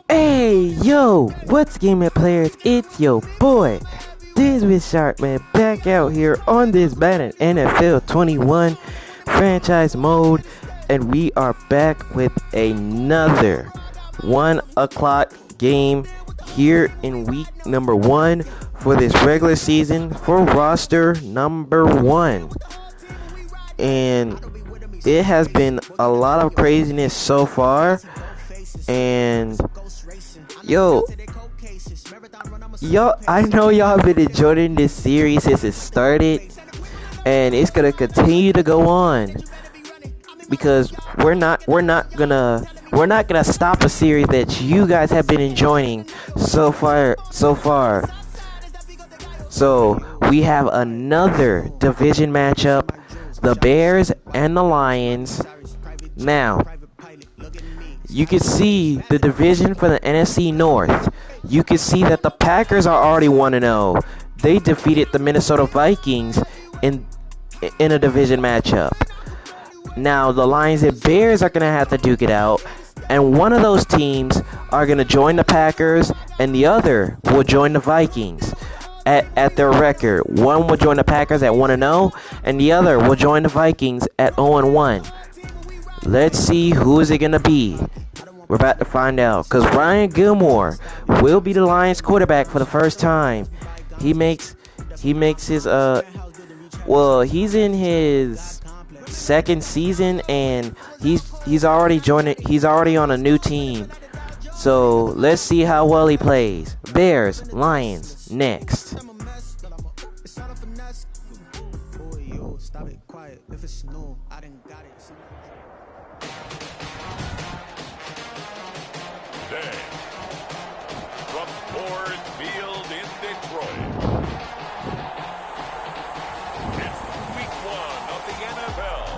Hey, yo, what's gaming players? It's your boy, Disney Shark Man, back out here on this Madden NFL 21 franchise mode, and we are back with another 1 o'clock game here in week number 1 for this regular season for roster number 1. And it has been a lot of craziness so far, and Yo, I know y'all been enjoying this series since it started, and it's gonna continue to go on because we're not gonna stop a series that you guys have been enjoying so far. So we have another division matchup, the Bears and the Lions. Now, you can see the division for the NFC North. You can see that the Packers are already 1-0. They defeated the Minnesota Vikings in a division matchup. Now the Lions and Bears are going to have to duke it out, and one of those teams are going to join the Packers and the other will join the Vikings at their record. One will join the Packers at 1-0 and the other will join the Vikings at 0-1. Let's see who is it going to be. We're about to find out, because Ryan Gilmore will be the Lions quarterback for the first time. He makes his he's in his second season, and he's already on a new team. So let's see how well he plays. Bears, Lions, next. Today, from Ford Field in Detroit, it's week 1 of the NFL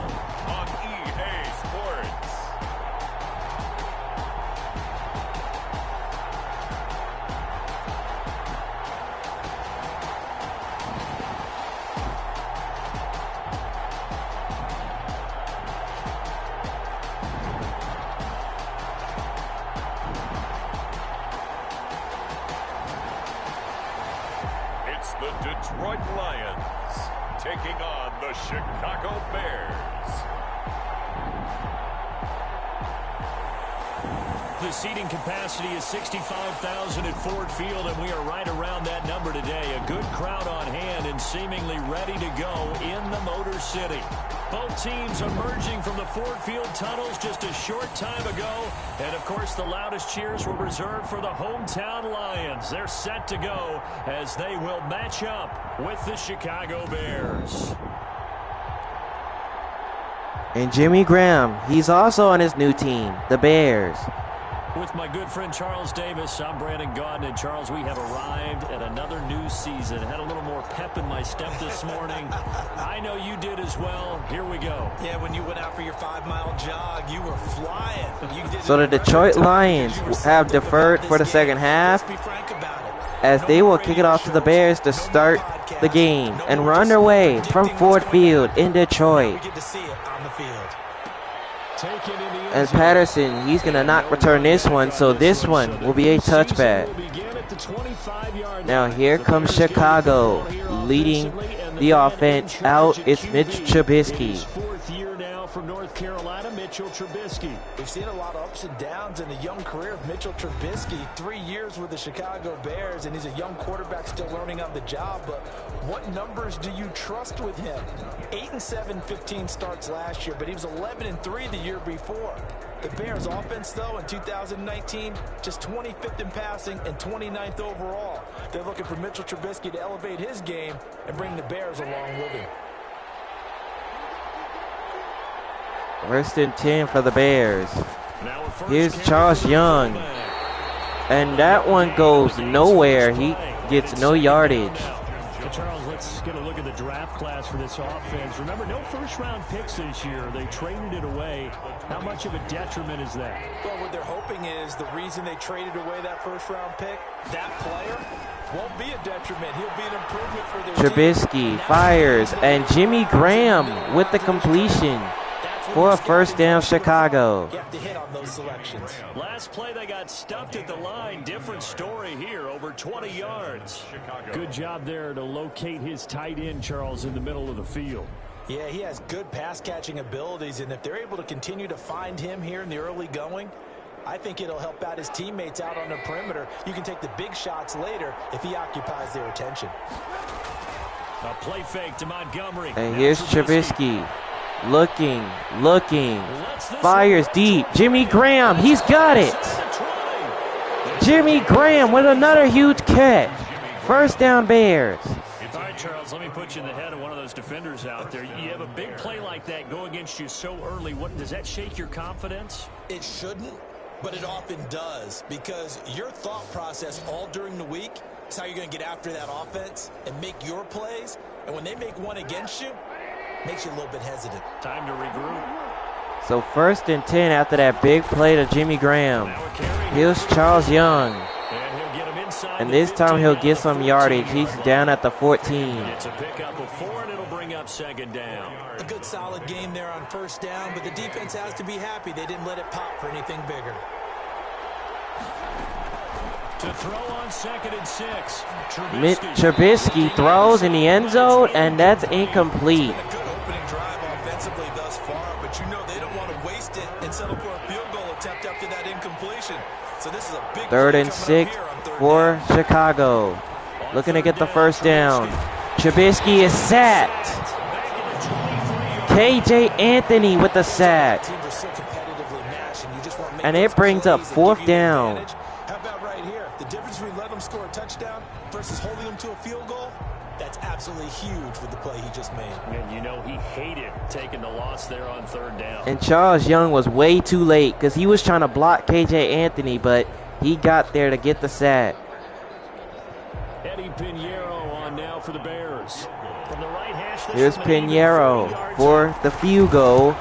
on EA Sports. It's the Detroit Lions taking on the Chicago Bears. The seating capacity is 65,000 at Ford Field, and we are right around that number today. A good crowd on hand and seemingly ready to go in the Motor City. Both teams emerging from the Ford Field tunnels just a short time ago. And, of course, the loudest cheers were reserved for the hometown Lions. They're set to go as they will match up with the Chicago Bears. And Jimmy Graham, he's also on his new team, the Bears. With my good friend Charles Davis, I'm Brandon Gaudin. And Charles, we have arrived at another new season. Had a little more pep in my step this morning. I know you did as well. Here we go. Yeah, when you went out for your 5-mile jog, you were flying. So the Detroit Lions have deferred for the second half, as they will kick it off to the Bears to start the game and run their way from Ford Field in Detroit. And Patterson, he's going to not return this one, so this one will be a touchback. Now here comes Chicago, leading the offense out. It's Mitch Trubisky. From North Carolina, Mitchell Trubisky. We've seen a lot of ups and downs in the young career of Mitchell Trubisky. 3 years with the Chicago Bears, and he's a young quarterback still learning on the job. But what numbers do you trust with him? 8-7, 15 starts last year, but he was 11-3 the year before. The Bears offense, though, in 2019, just 25th in passing and 29th overall. They're looking for Mitchell Trubisky to elevate his game and bring the Bears along with him. First and 10 for the Bears. Here's Charles Young. And that one goes nowhere. He gets no yardage. So Charles, let's get a look at the draft class for this offense. Remember, no first-round picks this year. They traded it away. How much of a detriment is that? Well, what they're hoping is the reason they traded away that first-round pick, that player won't be a detriment. He'll be an improvement for their Trubisky fires, and Jimmy Graham with the completion. for a first down, Chicago. You have to hit on those selections. Last play, they got stuffed at the line. Different story here, over 20 yards. Good job there to locate his tight end, Charles, in the middle of the field. Yeah, he has good pass-catching abilities, and if they're able to continue to find him here in the early going, I think it'll help out his teammates out on the perimeter. You can take the big shots later if he occupies their attention. A play fake to Montgomery. And here's Trubisky. Looking. Fires deep. Jimmy Graham, he's got it. Jimmy Graham with another huge catch. First down, Bears. All right, Charles, let me put you in the head of one of those defenders out there. You have a big play like that go against you so early. Does that shake your confidence? It shouldn't, but it often does, because your thought process all during the week is how you're going to get after that offense and make your plays. And when they make one against you, it makes you a little bit hesitant. Time to regroup. So 1st and 10 after that big play to Jimmy Graham. Here's Charles Young. And this time he'll get some yardage. He's down at the 14. It's a pickup of 4, and it'll bring up 2nd down. A good solid game there on 1st down, but the defense has to be happy they didn't let it pop for anything bigger. To throw on 2nd and 6. Trubisky throws in the end zone, and that's incomplete. It's been a good opening drive offensively thus far, but you know they don't want to waste it and settle for a field goal attempt after that incompletion. So this is a big 3rd and 6 for Chicago. Looking to get the first down. Trubisky is sacked. KJ Anthony with the sack. And it brings up 4th down. How about right here? The difference between letting them score a touchdown versus holding them to a field goal, that's absolutely huge with the play he just made. And you know he hated taking the loss there on 3rd down. And Charles Young was way too late because he was trying to block KJ Anthony, but he got there to get the sack. Eddie Pinheiro on now for the Bears. From the right hash, Here's Pinheiro for the field goal.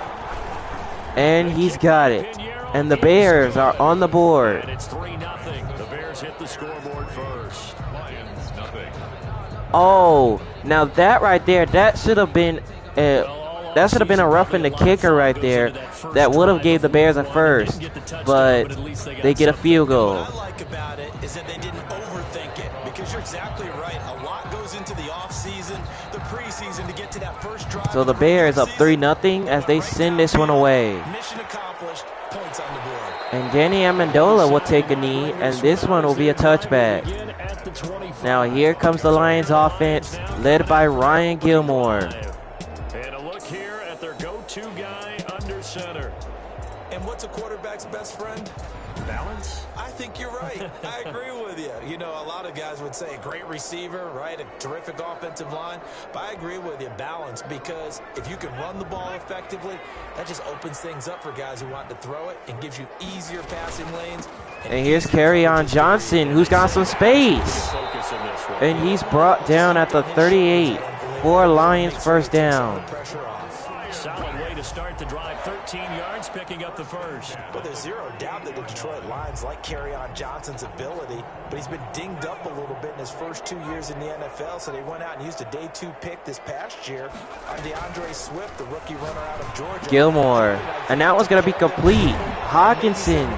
And he's got it. And the Bears are on the board. And it's 3-0. The Bears hit the scoreboard first. Lions nothing. Oh, now that right there, that should have been a roughing the kicker right there. That would have gave the Bears a first, but they get a field goal. What I like about it is that they didn't overthink it, because you're exactly right. A lot goes into the offseason, the preseason to get to that first drive. So the Bears up 3-0 as they send this one away. Mission accomplished. Points on the board. And Danny Amendola will take a knee, and this one will be a touchback. Now here comes the Lions offense, led by Ryan Gilmore. And a look here at their go-to guy under center. And what's a quarterback's best friend? Balance? I think you're right. I agree with you. You know, a lot of guys would say a great receiver, right? A terrific offensive line. But I agree with you, balance, because if you can run the ball effectively, that just opens things up for guys who want to throw it and gives you easier passing lanes. And here's Kerryon Johnson, who's got some space. And he's brought down at the 38 for Lions first down. Solid way to start the drive. 13 yards, picking up the first. But there's zero doubt that the Detroit Lions like Kerryon Johnson's ability, but he's been dinged up a little bit in his first 2 years in the NFL, so they went out and used a day 2 pick this past year on DeAndre Swift, the rookie runner out of Georgia. Gilmore, and that was going to be complete. Hawkinson.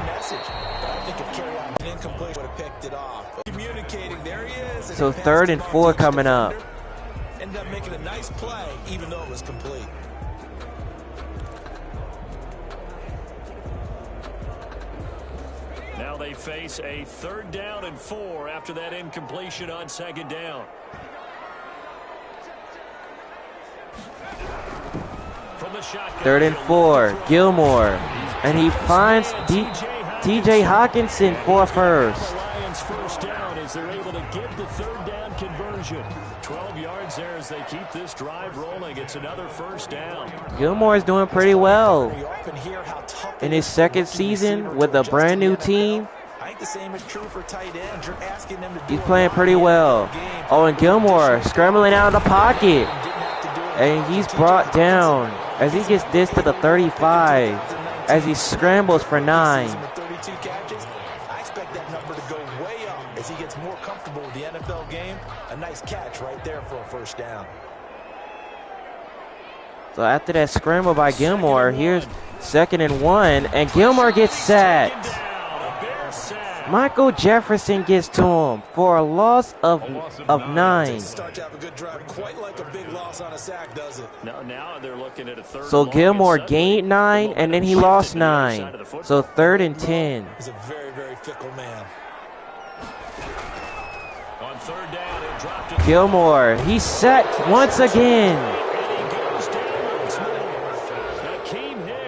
So 3rd and 4 coming up. Ended up making a nice play, even though it was complete. Now they face a 3rd down and 4 after that incompletion on 2nd down. From the shotgun. 3rd and 4, Gilmore, and he finds T.J. Hawkinson for first. The Lions first down as they're able to get the 3rd down conversion. 12 yards there as they keep this drive rolling. It's another first down. Gilmore is doing pretty well in his 2nd season with a brand new team. I think the same is true for tight ends. You're asking them to do He's playing pretty well. Oh, and Gilmore scrambling out of the pocket. And he's brought down as he gets this to the 35 as he scrambles for 9. 32 catches. I expect that number to go way up as he gets more comfortable with the NFL game. A nice catch right there for a first down. So after that scramble by Gilmore, here's 2nd and 1, and Gilmore gets sacked. Michael Jefferson gets to him for a loss of 9. Start to have a good drive, quite like a big loss on a sack, does it? Now they're looking at a third. So Gilmore gained 9, and then he lost 9. So 3rd and 10. He's a very, very fickle man. On 3rd down, it dropped it. Gilmore, he's sacked once again.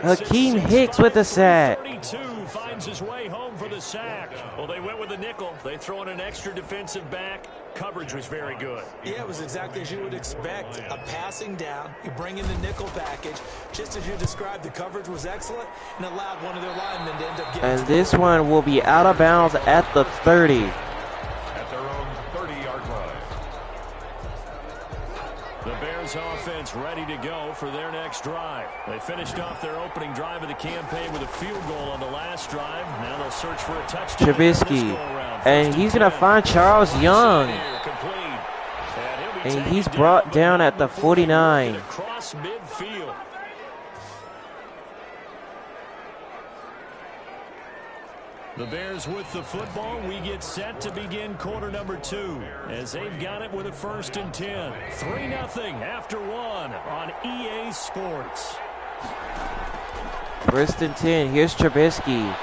Hakeem Hicks with a sack. 32 finds his way home for the sack. Well, they went with a nickel. They throw in an extra defensive back. Coverage was very good. Yeah, it was exactly as you would expect. A passing down. You bring in the nickel package. Just as you described, the coverage was excellent and allowed one of their linemen to end up getting. And this one will be out of bounds at the 30. At their own 30-yard line. The Bears offense ready to go for their next drive. They finished off their opening drive of the campaign with a field goal on the last drive. Now they'll search for a touchdown. Trubisky, and he's going to find Charles Young. And he's brought down at the 49. Across midfield. The Bears with the football. We get set to begin quarter number 2 as they've got it with a 1st and 10. 3-0 after 1 on EA Sports. 1st and 10. Here's Trubisky.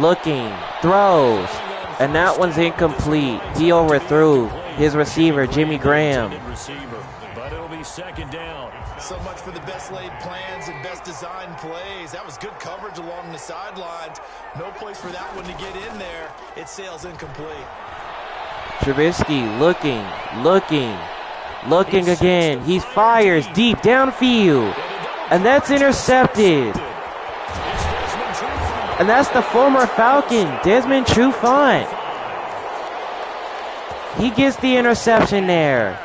Looking, throws, and that one's incomplete. He overthrew his receiver, Jimmy Graham. But it'll be 2nd down. So much for the best laid plans and best designed plays. That was good coverage along the sidelines. No place for that one to get in there. It sails incomplete. Trubisky looking again. He fires deep downfield, and that's intercepted. And that's the former Falcon, Desmond Trufant. He gets the interception there.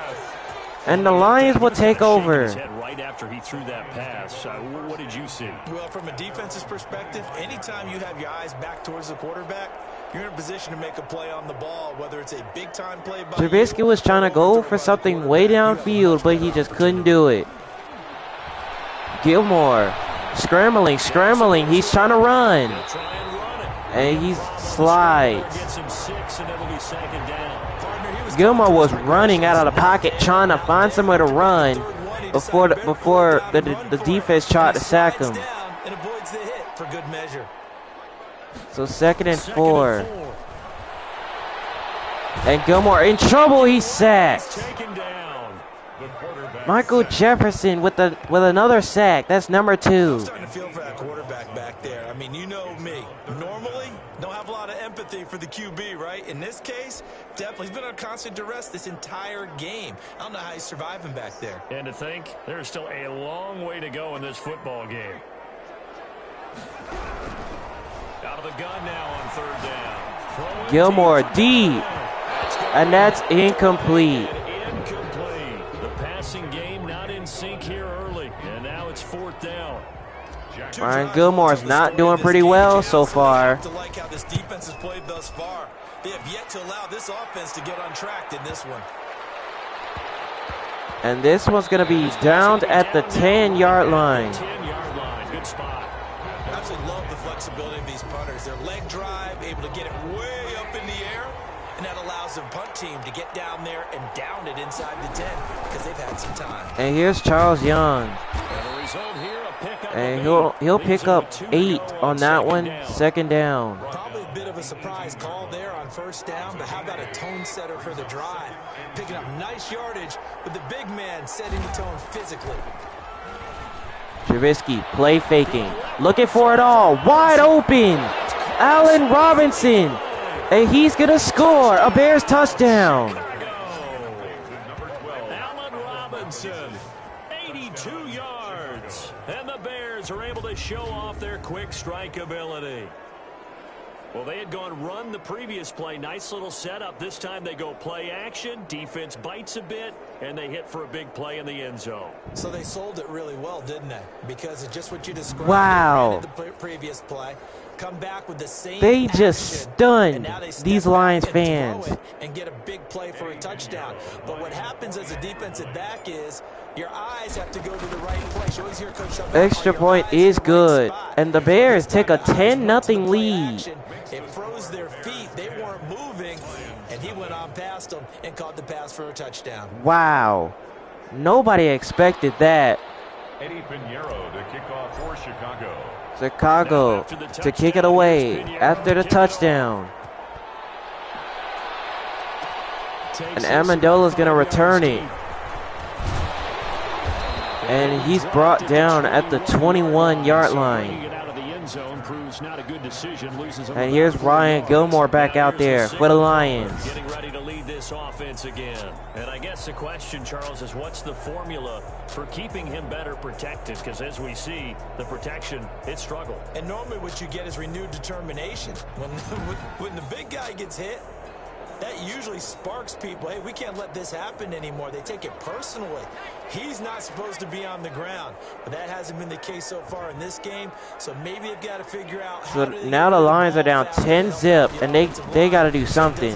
And the Lions will take over. Right after he threw that pass. What did you see? Well, from a defense's perspective, anytime you have your eyes back towards the quarterback, you're in a position to make a play on the ball, whether it's a big-time play by Trubisky was trying to go for something way downfield, but he just couldn't do it. Gilmore, scrambling. He's trying to run. And he slides. Gilmore was running out of the pocket, trying to find somewhere to run before the defense tried to sack him. So 2nd and 4. And Gilmore in trouble. He's sacked. Michael Jefferson with another sack. That's number 2. I'm starting to feel for that quarterback back there. I mean, you know me. Normally, don't have a lot of empathy for the QB, right? In this case, definitely. He's been under constant duress this entire game. I don't know how he's surviving back there. And to think, there's still a long way to go in this football game. Out of the gun now on 3rd down. Gilmore deep. And that's incomplete. The passing game not in sync here early. And now it's 4th down. Ryan Gilmore's not doing pretty well so far. To like how this defense has played thus far. They have yet to allow this offense to get untracked in this one. And this one's going to be downed at the 10-yard line. 10-yard line. Good spot. I absolutely love the flexibility of these punters. Their leg drive, able to get it way up in the air, and that allows the punt team to get down there and down it inside the 10 because they've had some time. And here's Charles Young. And the result here, a pickup. And he'll pick up 8 on that one. 2nd down. Probably a bit of a surprise call there on 1st down, but how about a tone setter for the drive? Picking up nice yardage with the big man setting the tone physically. Trubisky play faking. Looking for it all. Wide open. Allen Robinson. And he's going to score a Bears touchdown. Allen Robinson, 82 yards. And the Bears are able to show off their quick strike ability. Well, they had gone run the previous play. Nice little setup. This time they go play action. Defense bites a bit, and they hit for a big play in the end zone. So they sold it really well, didn't they? Because it's just what you described. Wow. The previous play. Come back with the same They action, just stunned and now they these step Lions back and fans. throw it and get a big play for a touchdown. But what happens as a defensive back is your eyes have to go to the right place. You always hear Coach Shelby, Extra your point eyes is in the right good. spot. And the Bears This take a time the eyes 10-0 went to the play lead. action. It froze their feet. They weren't moving, and he went on past them and caught the pass for a touchdown. Wow. Nobody expected that. Eddie Pinheiro to kick off for Chicago. Chicago to kick it away after the touchdown. And Amendola's going to return it. And he's brought down at the 21-yard line. And here's Ryan Gilmore back out there for the Lions. Getting ready to lead this offense again. And I guess the question, Charles, is what's the formula for keeping him better protected? Because as we see, the protection, it struggled. And normally what you get is renewed determination. When the big guy gets hit, that usually sparks people. Hey, we can't let this happen anymore. They take it personally. He's not supposed to be on the ground, but that hasn't been the case so far in this game. So maybe they've got to figure out. So now the Lions are down 10-0, and they got to do something.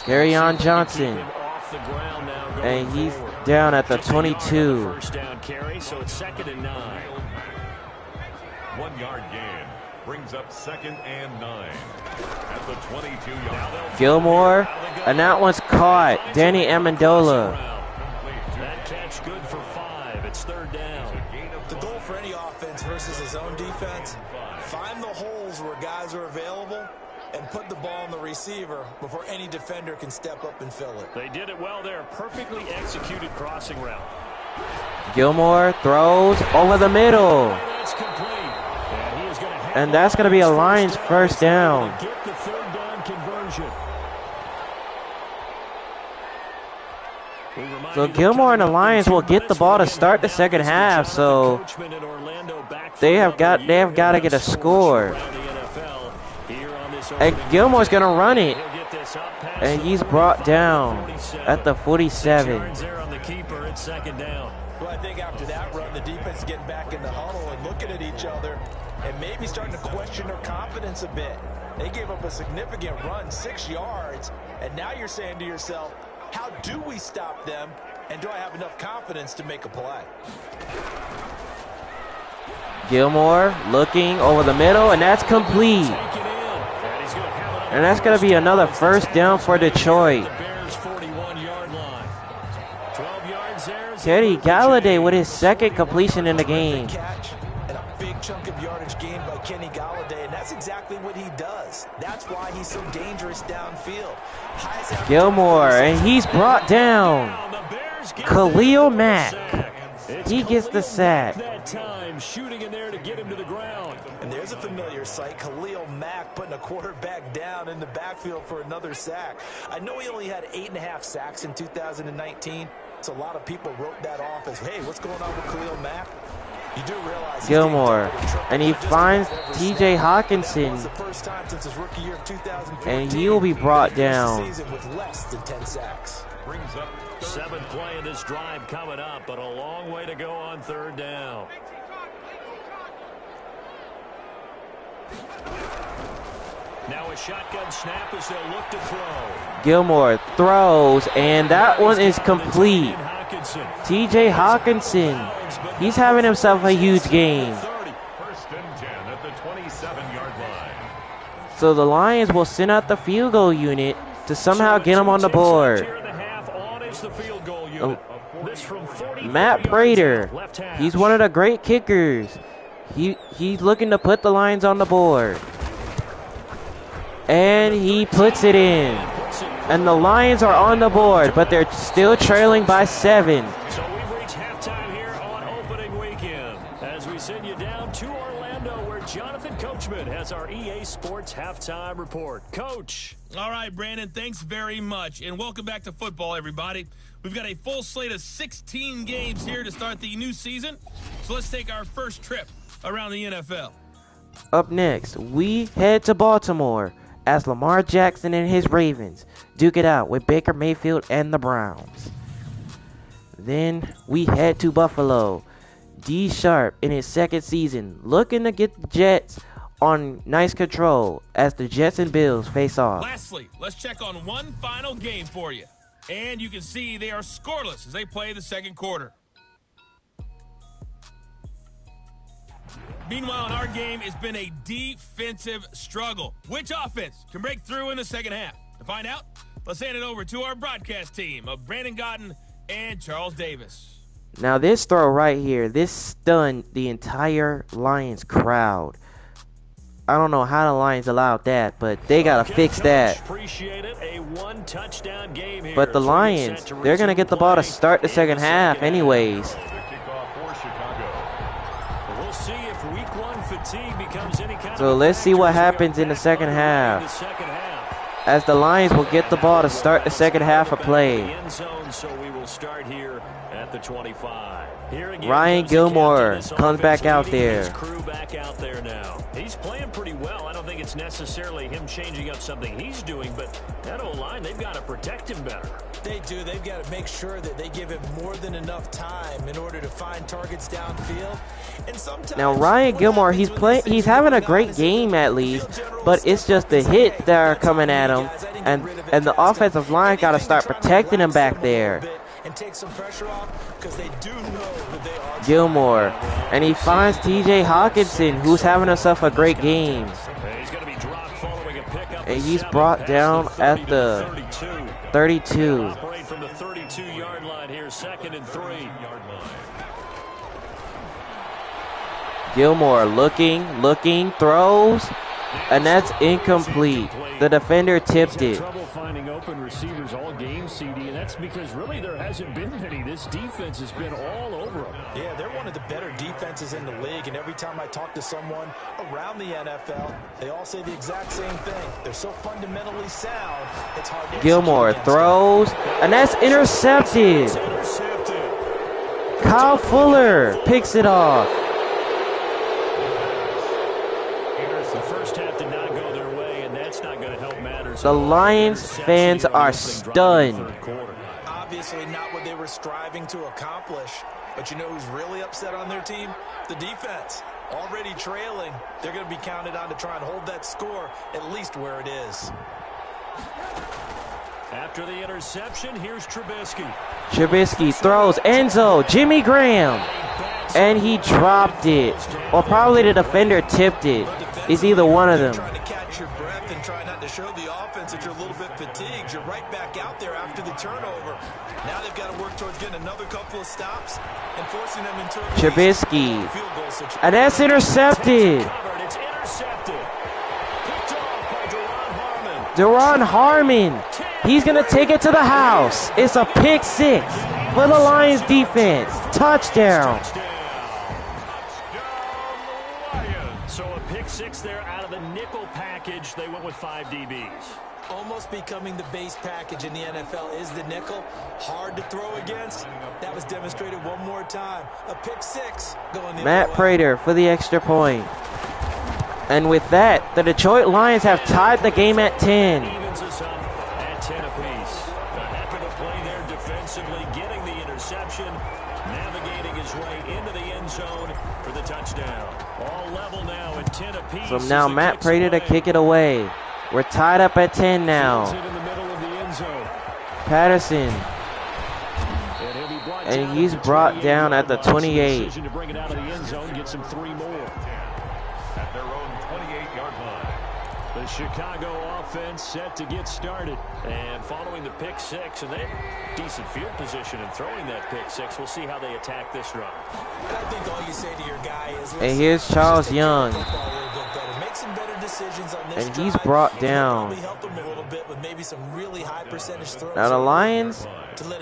Kerryon Johnson, and he's down at the 22. First down carry, so it's 2nd and 9. 1 yard gain brings up 2nd and 9 at the 22-yard line. Gilmore, and that one's caught. Danny Amendola. That catch good for 5. It's 3rd down. The goal for any offense versus his own defense, find the holes where guys are available and put the ball on the receiver before any defender can step up and fill it. They did it well there. Perfectly executed crossing route. Gilmore throws over the middle. That's complete. And that's going to be a Lions first down. Get the 3rd down conversion. So Gilmore and the Lions will get the ball to start the second half. So they have got to get a score. And Gilmore's going to run it. And he's brought down at the 47. Well, I think after that run, the defense is getting back in the huddle and looking at each other and maybe starting to question their confidence a bit. They gave up a significant run, 6 yards, and now you're saying to yourself, how do we stop them, and do I have enough confidence to make a play? Gilmore looking over the middle, and that's complete. And that's going to be another first down for Detroit. Teddy Galladay with his 2nd completion in the game. And a big chunk of yardage gained by Kenny Galladay, and that's exactly what he does. That's why he's so dangerous downfield. Gilmore, and he's brought down. Khalil Mack. He gets the sack. That time shooting in there to get him to the ground. And there's a familiar sight. Khalil Mack putting a quarterback down in the backfield for another sack. I know he only had 8.5 sacks in 2019. So a lot of people wrote that off as, hey, what's going on with Khalil Mack? You do realize Gilmore, and he finds T.J. Hawkinson, and he will be brought down. With less than 10 sacks. 7th play in this drive coming up, but a long way to go on 3rd down. Now a shotgun snap as they'll look to throw. Gilmore throws, and that one is complete. T.J. Hawkinson, he's having himself a huge game. 1st and 10 at the 27-yard line. So the Lions will send out the field goal unit to somehow get him on the board. Matt Prater, he's one of the great kickers. He's looking to put the Lions on the board. And he puts it in. And the Lions are on the board, but they're still trailing by 7. So we've reached halftime here on opening weekend as we send you down to Orlando where Jonathan Coachman has our EA Sports halftime report. Coach. All right, Brandon, thanks very much. And welcome back to football, everybody. We've got a full slate of 16 games here to start the new season. So let's take our first trip around the NFL. Up next, we head to Baltimore as Lamar Jackson and his Ravens duke it out with Baker Mayfield and the Browns. Then we head to Buffalo. D Sharp in his second season looking to get the Jets on nice control as the Jets and Bills face off. Lastly, let's check on one final game for you. And you can see they are scoreless as they play the second quarter. Meanwhile, in our game, it's been a defensive struggle. Which offense can break through in the second half? To find out, let's hand it over to our broadcast team of Brandon Gotten and Charles Davis. Now this throw right here, this stunned the entire Lions crowd. I don't know how the Lions allowed that, but they got to fix that. But the Lions, they're going to get the ball to start the second half anyways. So let's see what happens in the second half, as the Lions will get the ball to start the second half of play. Ryan Gilmore comes back out there. He's playing pretty well. I don't think it's necessarily him changing up something he's doing, but that O-line, they've got to protect him better. They do. They've got to make sure that they give him more than enough time in order to find targets downfield. And sometimes now Ryan Gilmore, he's having a great game at least, but it's just the hits that are coming at him, and the offensive line got to start protecting him back there. And take some pressure off because they do know that they are Gilmore, and he finds TJ Hawkinson, who's having himself a great game. And he's brought down at the 32. Operate from the 32-yard line here, 2nd and 3. Gilmore looking, throws, and that's incomplete. The defender tipped it. Trouble finding open receivers all game, CD, and that's because really there hasn't been many. This defense has been all over them. Yeah, they're one of the better defenses in the league, and every time I talk to someone around the NFL, they all say the exact same thing. They're so fundamentally sound, it's hard to Gilmore throws, and that's intercepted. Kyle Fuller picks it off. The Lions fans are stunned. Obviously not what they were striving to accomplish, but you know who's really upset on their team? The defense. Already trailing, they're going to be counted on to try and hold that score at least where it is. After the interception, here's Trubisky. Trubisky throws Enzo, Jimmy Graham, and he dropped it. Or probably the defender tipped it. It's either one of them. Trying to catch your breath and try not to show the offense that you're a little bit fatigued. You're right back out there after the turnover. Now they've got to work towards getting another couple of stops and forcing them into Trubisky, and that's intercepted. It's intercepted. Picked off by Duron Harmon, he's going to take it to the house. It's a pick six for the Lions defense. Touchdown. So a pick six there out of the nickel package. They went with 5 DBs. Almost becoming the base package in the NFL is the nickel. Hard to throw against. That was demonstrated one more time. A pick six going the Matt Prater for the extra point. And with that, the Detroit Lions have tied the game at 10. Evens us up at 10 apiece. A heck of a play there defensively, getting the interception, navigating his way into the end zone for the touchdown. All level now at 10 apiece. So now Matt Prater to kick it away. We're tied up at 10 now. Patterson. And he's brought down at the 28. To bring it out of the end zone, gets him 3 more. At their own 28-yard line. The Chicago offense set to get started. And following the pick six, and they have decent field position in throwing that pick six. We'll see how they attack this run. I think all you say to your guy is, and here's Charles Young. Make some better decisions on this and he's drive. brought down. Help him a little bit with maybe some really high percentage throws. Now the Lions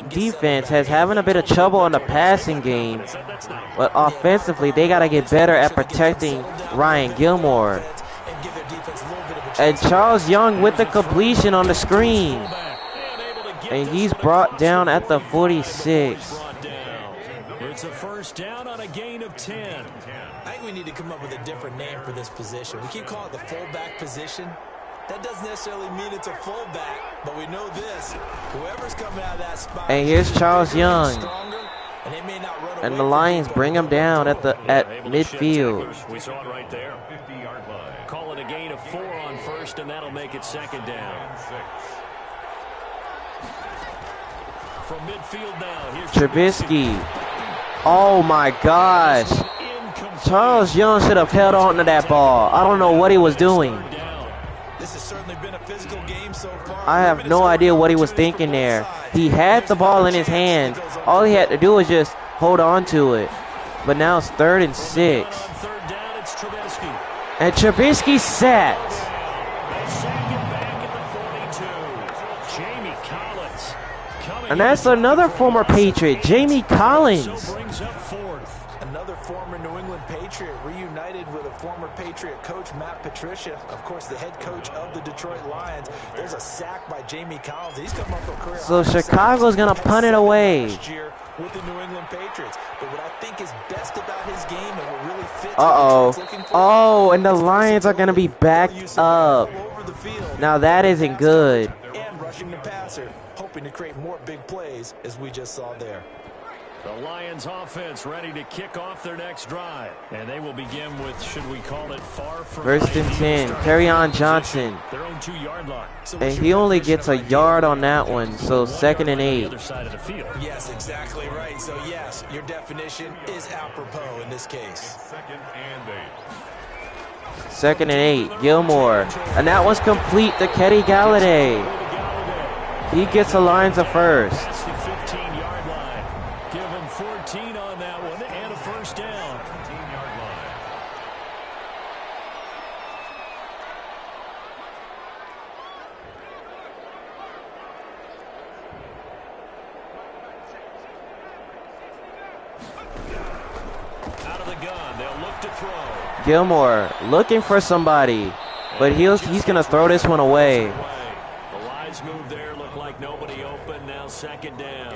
defense has having a bit of trouble in the passing game, but offensively they got to get better at protecting Ryan Gilmore. And Charles Young with the completion on the screen. And he's brought down at the 46. It's a first down on a gain of 10. I think we need to come up with a different name for this position. We keep calling it the fullback position. That doesn't necessarily mean it's a fullback, but we know this. Whoever's coming out of that spot. And here's Charles Young. And they may not run And away the from Lions you, bring him down at Able to shed midfield. tacklers. We saw it right there. 50-yard line. Call it a gain of 4 on first, and that'll make it second down. From midfield now, here's Trubisky. Oh my gosh. Incomplete. Charles Young should have held on to that ball. I don't know what he was doing. Third down. This has certainly been a physical game so far. I have no idea what he was thinking there. He had the ball in his hands. All he had to do was just hold on to it. But now it's 3rd and 6. On third down, it's Trubisky. And Trubisky sacked. Second back at the 42. Jamie Collins. Coming And that's in. another former Patriot, Jamie Collins. So brings up 4th. Another former New England Patriot reunited with a former Patriot coach, Matt Patricia, of course, the head coach of the Detroit Lions. There's a sack by Jamie Collins. He's come up with a career. So high Chicago's gonna sacks. punt it away. Last year with the New England Patriots. But what I think is best about his game and what really fits Uh-oh. what Detroit's looking for Oh, and the is Lions are gonna be versatility. backed Use him up. all over the field. Now that isn't good. And rushing the passer, hoping to create more big plays as we just saw there. The Lions offense ready to kick off their next drive. And they will begin with, should we call it, far from 1st and 10. Kerryon Johnson. their own 2-yard line. So And he only gets a yard on that one. So 2nd and The 8. other side of the field. Yes, exactly right. So yes, your definition is apropos in this case. 2nd and 8. 2nd and 8. Gilmore. And that one's complete to Kenny Galladay. He gets the Lions a first. That's the 15-yard line. Give him 14 on that one and a first down. 15-yard line. Out of the gun, they'll look to throw. Gilmore looking for somebody. But he's going to throw this one away. The Lions move there, look like nobody open. Now second down.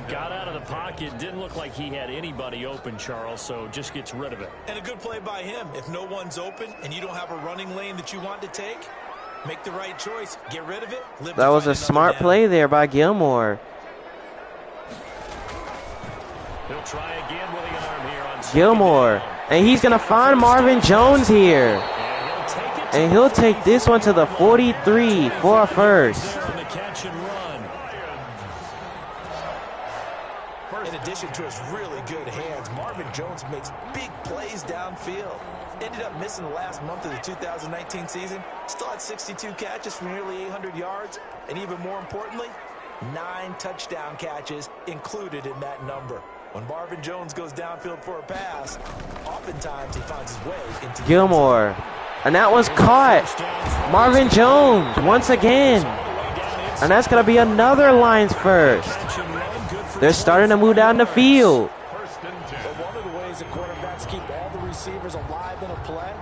Got out of the pocket, didn't look like he had anybody open, Charles, so just gets rid of it. And a good play by him. If no one's open and you don't have a running lane that you want to take, make the right choice. Get rid of it. Live That to was fight a another smart down. play there by Gilmore. He'll try again with the arm here on second Gilmore. down. And he's going to find Marvin Jones here. And he'll take it to And he'll take this one to the 43 for a first. on the catch and run. In addition to his really good hands, Marvin Jones makes big plays downfield. Ended up missing the last month of the 2019 season. Still had 62 catches for nearly 800 yards. And even more importantly, 9 touchdown catches included in that number. When Marvin Jones goes downfield for a pass, oftentimes he finds his way into the Gilmore. And that was caught. Marvin Jones once again. And that's going to be another Lions first. They're starting to move down the field. 1st and 10. But one of the ways that quarterbacks keep all the receivers alive in a play,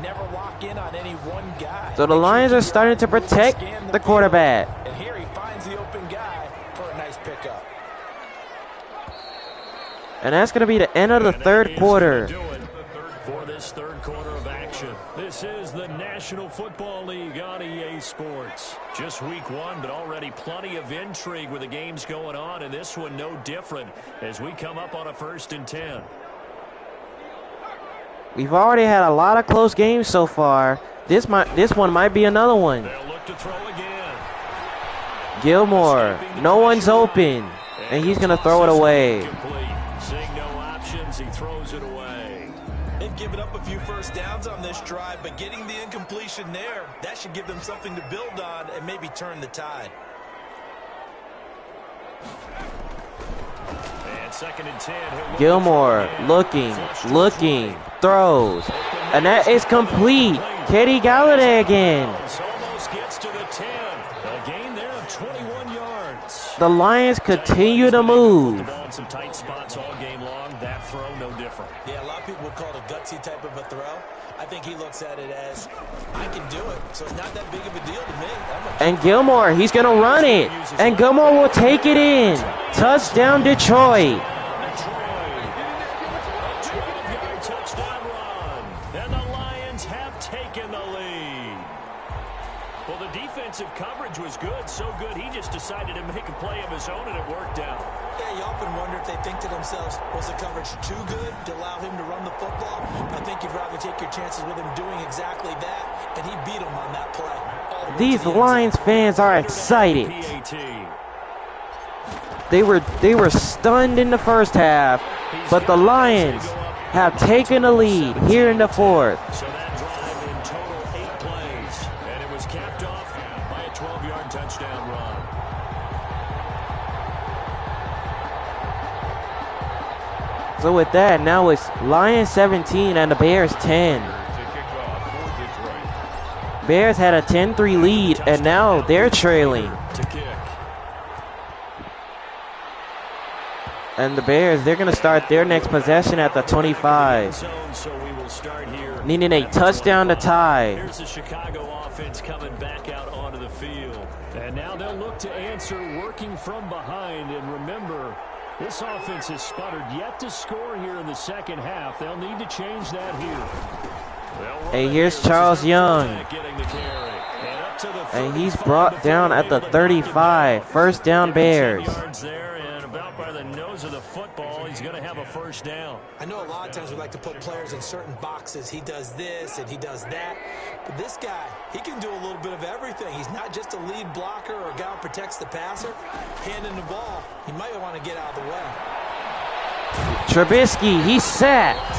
never lock in on any one guy. So the Lions are starting to protect the quarterback. And here he finds the open guy for a nice pickup. And that's going to be the end of the third quarter. For this third quarter of action. This is the National Football League on EA Sports. Just week 1, but already plenty of intrigue with the games going on, and this one no different as we come up on a 1st and 10. We've already had a lot of close games so far. This one might be another one. They'll look to throw again. Gilmore. No one's open. And he's going to throw it away. Incomplete. Seeing no options, he throws it away. They've given up a few first downs on this drive, but getting the incompletion there, that should give them something to build on and maybe turn the tide. And 2nd and 10. He'll look Gilmore to throw looking, again. looking, throws. And that is complete. Kenny Galladay again. Almost gets to the 10. A gain there of 21 yards. The Lions continue to The move. ball in some tight spots all game long. That throw, no different. Yeah, a lot of people would call it a gutsy type of a throw. I think he looks at it as, I can do it, so it's not that big of a deal to me. And Gilmore, he's going to run it. And Gilmore will take it in. Touchdown, Detroit. A 12-yard touchdown run. Well, the defensive coverage was good, so good he just decided to make a play of his own, and it worked out. Yeah, you often wonder if they think to themselves, was the coverage too good to allow him to run the football? I think you'd rather take your chances with him doing exactly that, and he beat him on that play. These Lions fans are excited. They were stunned in the first half, but the Lions have taken the lead here in the fourth. So that drive in total 8 plays, and it was capped off by a 12-yard touchdown run. So with that, now it's Lions 17 and the Bears 10. Bears had a 10-3 lead, and now they're trailing. And the Bears, they're going to start their next possession at the 25. Needing a touchdown to tie. Here's the Chicago offense coming back out onto the field. And now they'll look to answer working from behind. And remember, this offense has sputtered yet to score here in the second half. They'll need to change that here. And here's Charles Young. And he's brought down at the 35. First down, Bears. By the nose of the football, he's going to have a first down. I know a lot of times we like to put players in certain boxes. He does this and he does that. But this guy, he can do a little bit of everything. He's not just a lead blocker or a guy who protects the passer. Handing the ball, he might want to get out of the way. Trubisky, he's sacked.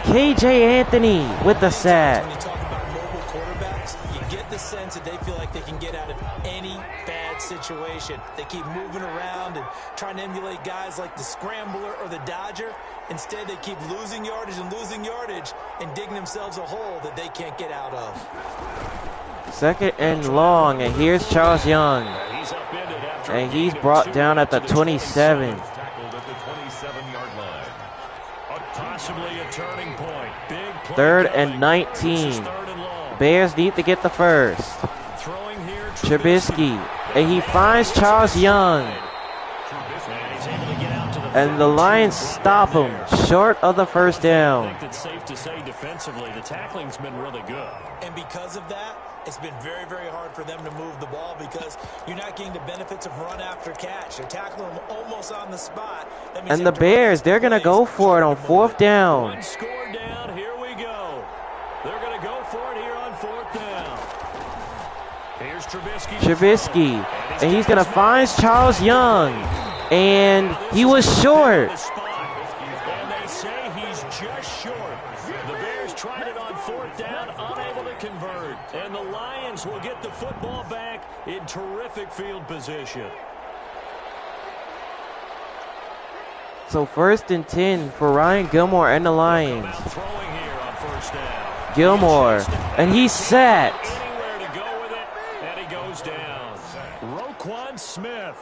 KJ Anthony with the sack. When you talk about mobile quarterbacks, you get the sense that they feel like they can get out of any bad situation. They keep moving around and trying to emulate guys like the Scrambler or the Dodger. Instead, they keep losing yardage and digging themselves a hole that they can't get out of. Second and long, and here's Charles Young. And he's brought down at the 27. Possibly a turning point. Big play. Third and 19. Bears need to get the first. Trubisky, and he finds Charles Young. And the Lions stop him short of the first down. I think it's safe to say defensively, the tackling's been really good. And because of that, it's been very, very hard for them to move the ball because you're not getting the benefits of run after catch. You're tackling them almost on the spot. And the Bears, they're going to go for it on fourth down. One score down, here we go. They're going to go for it here on fourth down. Here's Trubisky, and he's going to find Charles Young. And he was short. And they say he's just short. The Bears tried it on fourth down, unable to convert. And the Lions will get the football back in terrific field position. So first and 10 for Ryan Gilmore and the Lions. Gilmore, and he's sacked. Anywhere to go with it, and he goes down. Roquan Smith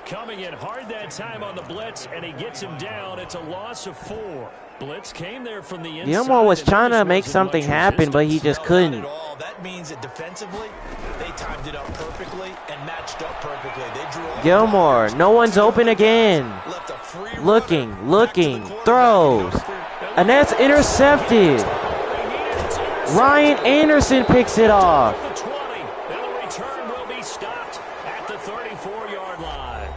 coming in hard that time on the blitz, and he gets him down. It's a loss of 4. Blitz came there from the inside. Gilmore was trying to make something happen, but he just couldn't. That means that defensively, they timed it up perfectly and matched up perfectly. They drew Gilmore, no one's open again. Looking, throws. And that's intercepted. Ryan Anderson picks it off. The 20, and the return will be stopped at the 34-yard line.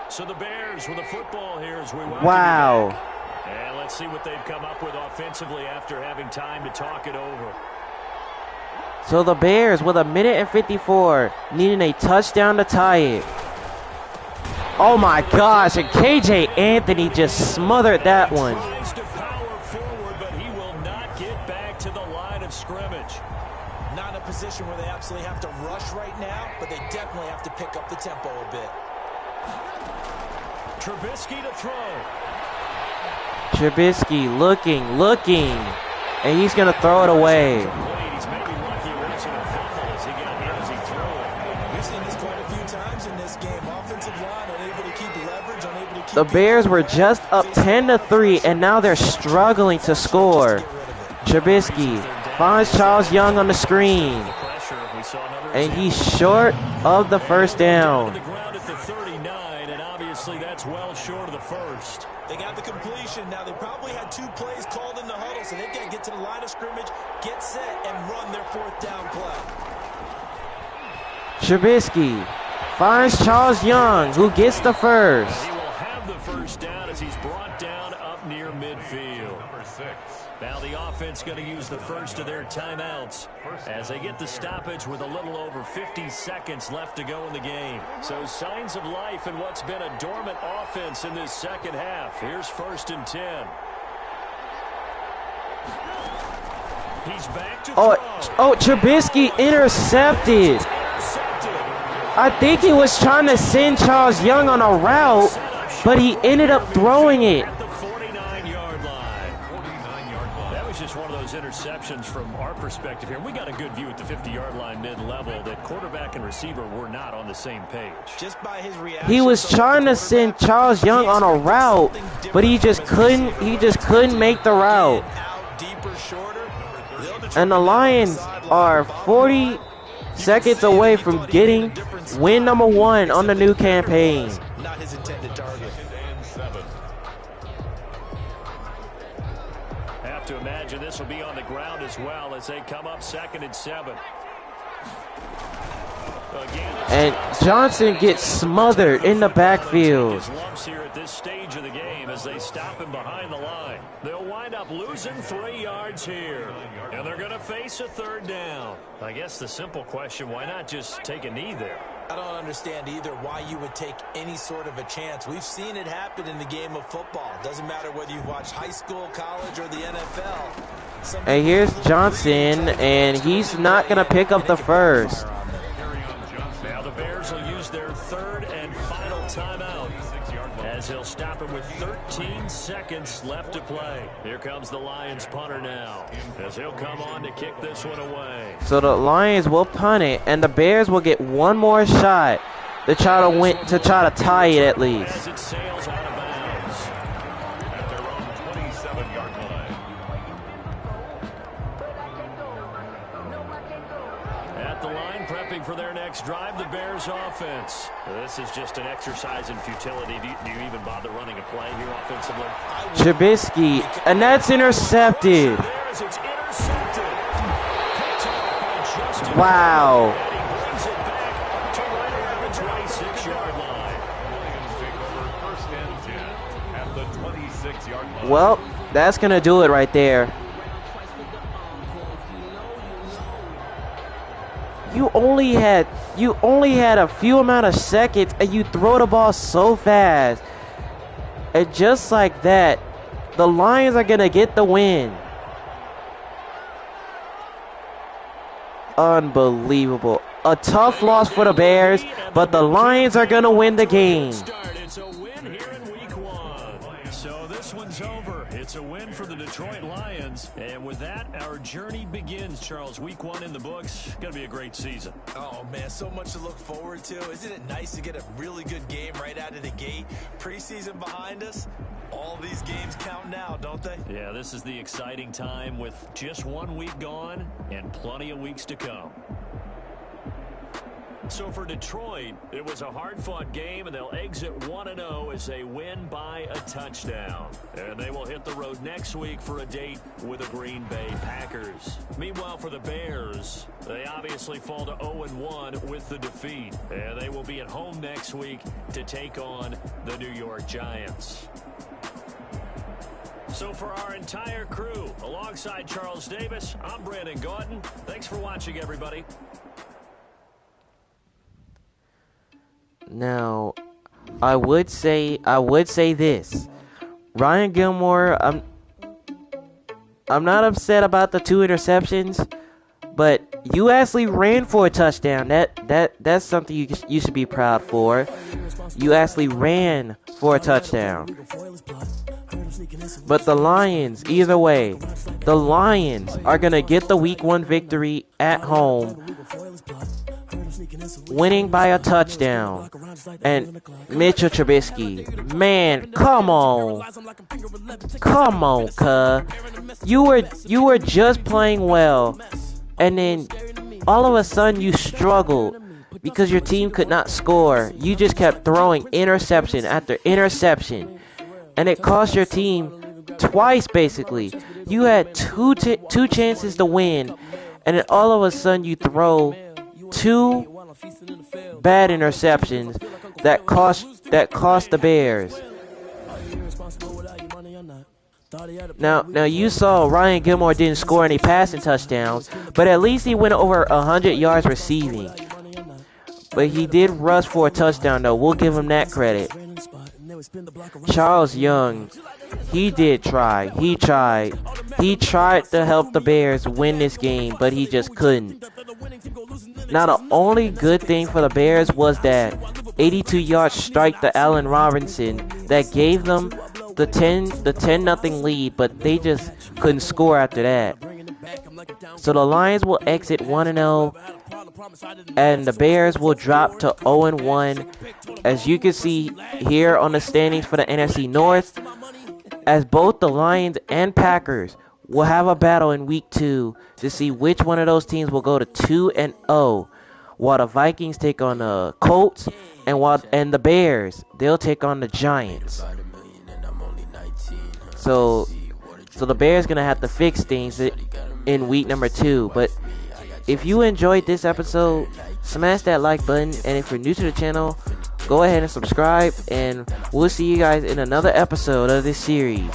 So the Bears with the football here as we wow. And let's see what they've come up with offensively after having time to talk it over. So the Bears with 1:54 needing a touchdown to tie it. Oh my gosh, and KJ Anthony just smothered that one. Tries to power forward, but he will not get back to the line of scrimmage. Not in a position where they absolutely have to rush right now, but they definitely have to pick up the tempo a bit. Trubisky to throw. Trubisky looking, and he's going to throw it away. He's maybe lucky it wasn't a fumble as he got hit as he threw it. We've seen this quite a few times in this game. Offensive line unable to keep leverage, unable to keep... The Bears were just up 10-3, and now they're struggling to score. Trubisky finds Charles Young on the screen, and he's short of the first down. it's well short of the first. They got the completion. Now, they probably had 2 plays called in the huddle, so they've got to get to the line of scrimmage, get set, and run their 4th down play. Trubisky finds Charles Young, who gets the first. He will have the first down as he's brought down up near midfield. Number 6. Now the offense going to use the first of their timeouts as they get the stoppage with a little over 50 seconds left to go in the game. So signs of life in what's been a dormant offense in this second half. Here's 1st and 10. He's back to throw. Trubisky intercepted. I think he was trying to send Charles Young on a route, but he ended up throwing it. At the 49-yard line. That was just one of those interceptions from our perspective here. We got a good view at the 50-yard line mid-level that quarterback and receiver were not on the same page. Just by his reaction, He was trying to send Charles Young on a route, but he just couldn't make the route. And the Lions are 40 seconds away from getting win number 1 on the new campaign. Not his intended target. Have to imagine this will be on the ground as well as they come up 2nd and 7. And Johnson gets smothered in the backfield. His lumps here at this stage of the game as they stop him behind the line. They'll wind up losing 3 yards here. And they're going to face a 3rd down. I guess the simple question, why not just take a knee there? I don't understand either why you would take any sort of a chance. We've seen it happen in the game of football. Doesn't matter whether you've watched high school, college, or the NFL. And here's Johnson, and he's not going to pick up the first. Now the Bears will use their 3rd and final timeout as he'll stop him with 13 seconds left to play. Here comes the Lions punter now as he'll come on to kick this one away. So the Lions will punt it, and the Bears will get one more shot to try to tie it at least. As it sails out of bounds At their own 27-yard line. At the line, prepping for their next drive, the Bears offense. This is just an exercise in futility. Do you even bother running a play here offensively? Trubisky, and that's intercepted. There's it's intercepted. Wow. And he brings it back to right around the 26-yard line. Lions take over 1st and 10 at the 26-yard line. Well, that's going to do it right there. You only had a few amount of seconds, and you throw the ball so fast. And just like that, the Lions are going to get the win. Unbelievable. A tough loss for the Bears, but the Lions are going to win the game. It's a win here in week 1. So this one's over. It's a win for the Detroit Lions. And with that, our journey begins, Charles. Week 1 in the books. Going to be a great season. Oh, man, so much to look forward to. Isn't it nice to get a really good game right out of the gate? Preseason behind us. All these games count now, don't they? Yeah, this is the exciting time with just 1 week gone and plenty of weeks to come. So for Detroit, it was a hard-fought game, and they'll exit 1-0 as they win by a touchdown. And they will hit the road next week for a date with the Green Bay Packers. Meanwhile, for the Bears, they obviously fall to 0-1 with the defeat. And they will be at home next week to take on the New York Giants. So for our entire crew, alongside Charles Davis, I'm Brandon Gaudin. Thanks for watching, everybody. Now, I would say this. Ryan Gilmore, I'm not upset about the 2 interceptions, but you actually ran for a touchdown. That's something you should be proud for. You actually ran for a touchdown. But the Lions, either way, the Lions are going to get the week 1 victory at home, winning by a touchdown. And Mitchell Trubisky, man, come on, cuz. You were just playing well, and then all of a sudden you struggled. because your team could not score. You just kept throwing interception after interception, and it cost your team twice basically. You had two chances to win, and then all of a sudden you throw two bad interceptions that cost the Bears. Now you saw Ryan Gilmore didn't score any passing touchdowns, but at least he went over 100 yards receiving. But he did rush for a touchdown though. We'll give him that credit. Charles Young, he did try. He tried to help the Bears win this game, but he just couldn't. Now the only good thing for the Bears was that 82-yard strike to Allen Robinson that gave them the 10-0 lead, but they just couldn't score after that. So the Lions will exit 1-0, and the Bears will drop to 0-1. As you can see here on the standings for the NFC North, as both the Lions and Packers will have a battle in Week 2 to see which one of those teams will go to 2-0, while the Vikings take on the Colts, and the Bears, they'll take on the Giants. So the Bears gonna have to fix things in week number 2. But if you enjoyed this episode, smash that like button, and if you're new to the channel, go ahead and subscribe, and we'll see you guys in another episode of this series.